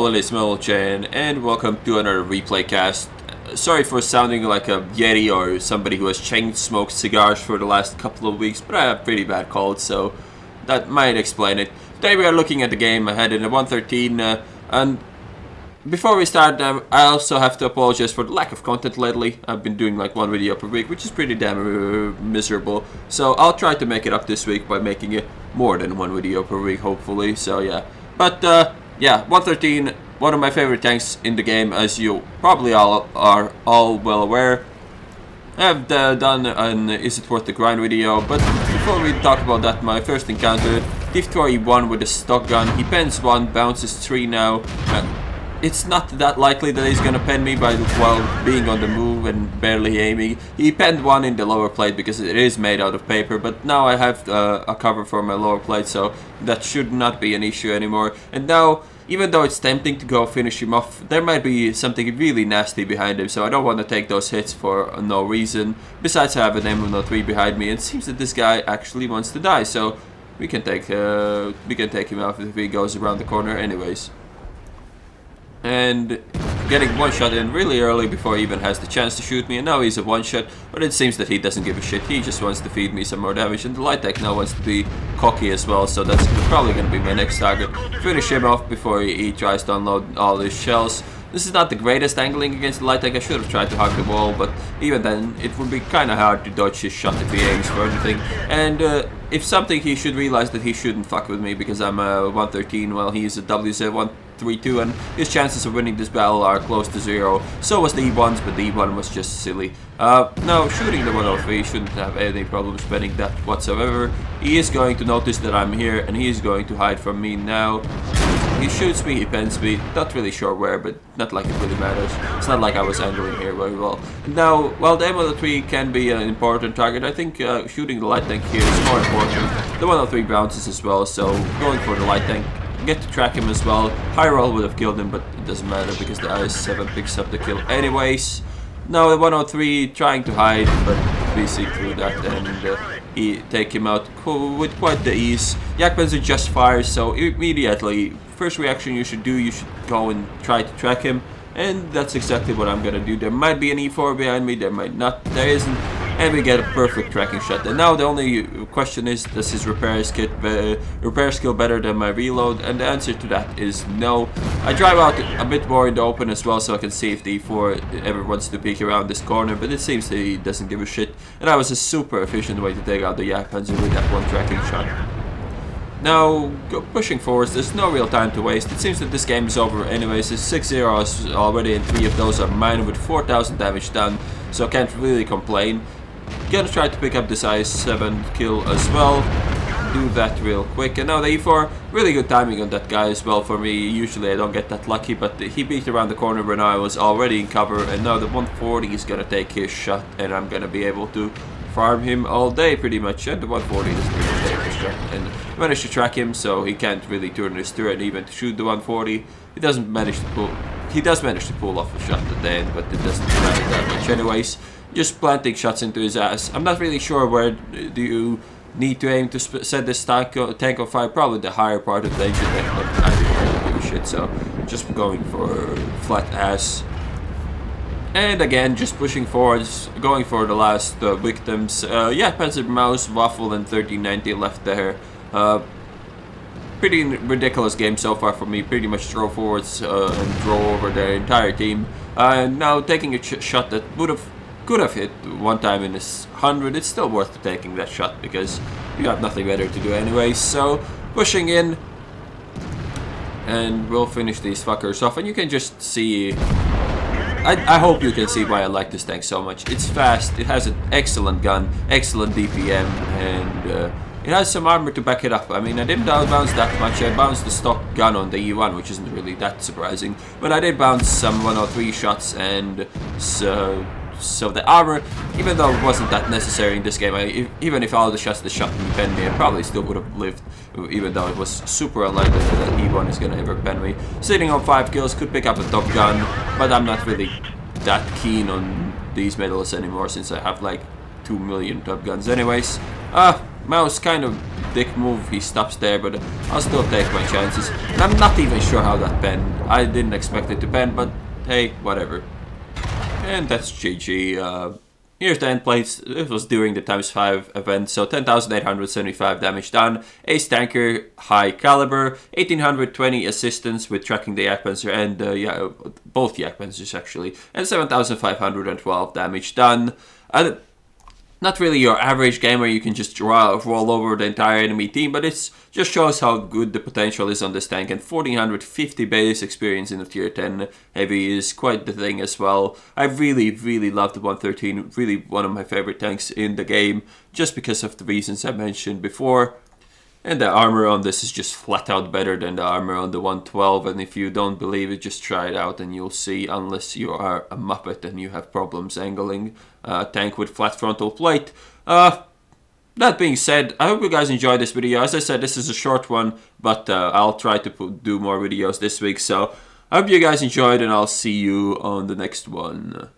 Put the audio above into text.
Colin Ismail-Chan, and welcome to another replay cast. Sorry for sounding like a Yeti or somebody who has chain smoked cigars for the last couple of weeks, but I have pretty bad cold, so that might explain it. Today we are looking at the game ahead in the 113, and before we start, I also have to apologize for the lack of content lately. I've been doing like one video per week, which is pretty damn miserable, so I'll try to make it up this week by making it more than one video per week, hopefully, so yeah. But, yeah, 113, one of my favorite tanks in the game, as you probably all are well aware. I've done an Is It Worth the Grind video, but before we talk about that, my first encounter, Thief 1 with a stock gun. He pens 1, bounces 3 now. It's not that likely that he's gonna pen me while being on the move and barely aiming. He penned 1 in the lower plate because it is made out of paper, but now I have a cover for my lower plate, so that should not be an issue anymore. And now, even though it's tempting to go finish him off, there might be something really nasty behind him, so I don't want to take those hits for no reason. Besides, I have an M103 behind me, and it seems that this guy actually wants to die, so we can take him out if he goes around the corner anyways. And getting one shot in really early before he even has the chance to shoot me, and now he's a one shot, but it seems that he doesn't give a shit. He just wants to feed me some more damage, and the light tech now wants to be cocky as well, so that's probably going to be my next target. Finish him off before he tries to unload all his shells. This is not the greatest angling against the light tech. I should have tried to hug the wall, but even then it would be kind of hard to dodge his shot if he aims for anything. And if something, he should realize that he shouldn't fuck with me because I'm a 113 while he's a WZ132, and his chances of winning this battle are close to 0. So was the E1's, but the E1 was just silly. Now, shooting the 103 shouldn't have any problem spending that whatsoever. He is going to notice that I'm here, and he is going to hide from me now. He shoots me, he pens me, not really sure where, but not like it really matters. It's not like I was angling here very well. Now, while the M103 can be an important target, I think shooting the light tank here is more important. The 103 bounces as well, so going for the light tank, get to track him as well. High roll would have killed him, but it doesn't matter because the IS-7 picks up the kill anyways. Now the 103 trying to hide, but we see through that, and he take him out with quite the ease. Yakpanzer just fires, so immediately, first reaction you should go and try to track him, and that's exactly what I'm gonna do. There might be an E4 behind me, there might not, there isn't, and we get a perfect tracking shot. And now the only question is, does his repair skill better than my reload? And the answer to that is no. I drive out a bit more in the open as well, so I can see if the E4 ever wants to peek around this corner, but it seems that he doesn't give a shit. And that was a super efficient way to take out the Yakpanzer with that one tracking shot. Now, pushing forwards, there's no real time to waste. It seems that this game is over anyways. It's 6-0 already, and 3 of those are mine with 4,000 damage done, so I can't really complain. Gonna try to pick up this IS-7 kill as well. Do that real quick. And now the E4, really good timing on that guy as well for me. Usually I don't get that lucky, but he peeked around the corner when I was already in cover, and now the 140 is gonna take his shot, and I'm gonna be able to farm him all day pretty much. And the 140 is pretty much take his shot, and I managed to track him, so he can't really turn his turret even to shoot the 140. He does manage to pull off a shot at the end, but it doesn't matter that much anyways. Just planting shots into his ass. I'm not really sure where do you need to aim to set this tank on fire. Probably the higher part of the engine deck, but I don't give a shit, so just going for flat ass. And again, just pushing forwards, going for the last victims. Yeah, Panzer Mouse, Waffle, and 1390 left there. Pretty ridiculous game so far for me. Pretty much throw forwards and draw over their entire team. Now taking a shot that could have hit one time in his 100. It's still worth taking that shot because you have nothing better to do anyways. So pushing in, and we'll finish these fuckers off. And you can just see, I hope you can see why I like this tank so much. It's fast, it has an excellent gun, excellent DPM, and it has some armor to back it up. I mean, I didn't bounce that much. I bounced the stock gun on the E1, which isn't really that surprising, but I did bounce some 103 shots, and so the armor, even though it wasn't that necessary in this game, even if all the shots that shot me pen me, I probably still would have lived, even though it was super unlikely that E1 is gonna ever pen me. Sitting on 5 kills, could pick up a top gun, but I'm not really that keen on these medals anymore since I have like 2 million top guns anyways. mouse kind of dick move. He stops there, but I'll still take my chances. And I'm not even sure how that bend. I didn't expect it to bend, but hey, whatever. And that's GG. Here's the end plates. It was during the ×5 event, so 10,875 damage done. Ace tanker, high caliber, 1,820 assistance with tracking the Jagdpanzer and yeah, both Jagdpanzers actually, and 7,512 damage done. Not really your average gamer, you can just roll over the entire enemy team, but it just shows how good the potential is on this tank, and 1,450 base experience in the tier 10 heavy is quite the thing as well. I really love the 113, really one of my favorite tanks in the game, just because of the reasons I mentioned before. And the armor on this is just flat out better than the armor on the 112, and if you don't believe it, just try it out and you'll see, unless you are a muppet and you have problems angling a tank with flat frontal plate. That being said, I hope you guys enjoyed this video. As I said, this is a short one, but I'll try to do more videos this week, so I hope you guys enjoyed, and I'll see you on the next one.